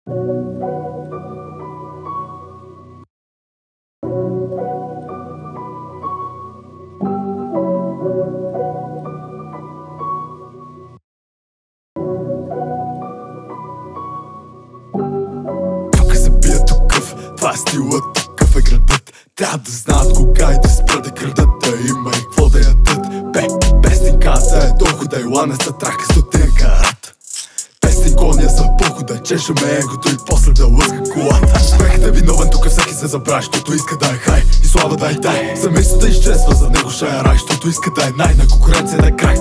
Тук се бия такъв, това е стилът, такъв е градът. Трябва да знаят кога и да спра да крадат, да има и какво да ядат. Пестинката е дохода и ланеца трака стотинка рад. Пестинкония за похода, чешаме егото и после да лъска колата. Успехът е виновен, тук всеки се забравя, защото иска да е хай и слава да е дай. За мисълта изчезва, за него ще е рай, защото иска да е най, на конкуренция да е край.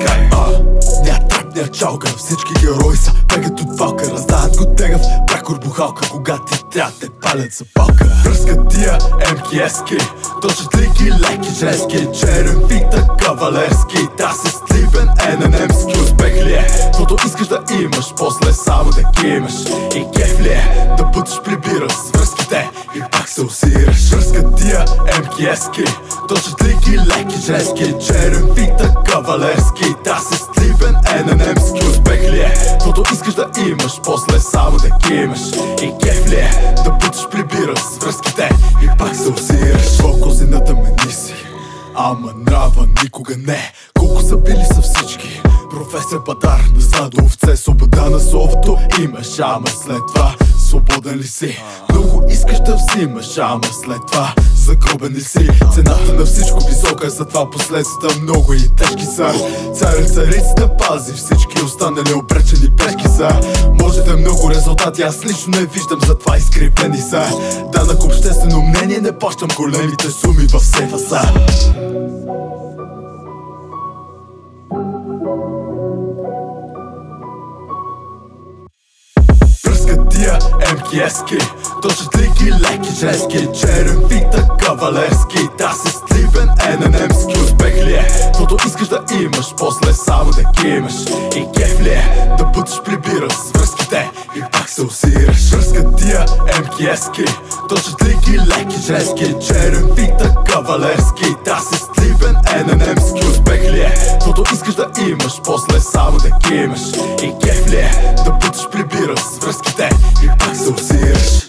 Ня трап, ня чалка, всички герои са бегат от палка. Раздават го тегъв, пракор бухалка, кога ти трябва те палят за палка. Връскат тия МКСки, точат лики, леки, женски, черен фикта, кавалерски. Та се стлибен, ННМски успех ли е? Твото искаш да имаш, после само да кимаш. И кеф ли е? Да бъдеш прибираш с връзките и пак се усираш. Връскат тия МКСки, точат лики, леки, женски, черен фикта, кавалерски. Та се стлибен, ННМски успех ли е? Твото искаш да имаш, после само да кимаш. И кеф ли е? Да бъдеш прибираш с връзките и пак се усираш. Колко зената мени си, ама нрава никога не. Колко са били са всички, професия Бадар, на стадо овце, свобода на словото имаш, ама след това свободен ли си? Много искаш да взимаш, ама след това загробен ли си? Цената на всичко висока е, затова последствията много и тежки са. Царицата пази всички останали обречени пешки са. Може да е много резултати, аз лично не виждам, затова изкривени са. Данък обществено мнение, не плащам големите суми в сейфа са. Връскат тия МКСки, точат лики, леки, женски, черен фикта, кавалерски. Та се стлибен, ННМски успех ли е? Твото искаш да имаш, после само да кимаш. И кеф ли е? Да бъдеш прибираш с връзките и пак се усираш. Връскат тия МКСки, точат лики, леки, женски, черен фикта, кавалерски. Та се стлибен, ННМски успех ли е? Твото искаш да имаш, после само да кимаш. И кеф ли е? Да бъдеш прибираш с връзките и пак се усираш.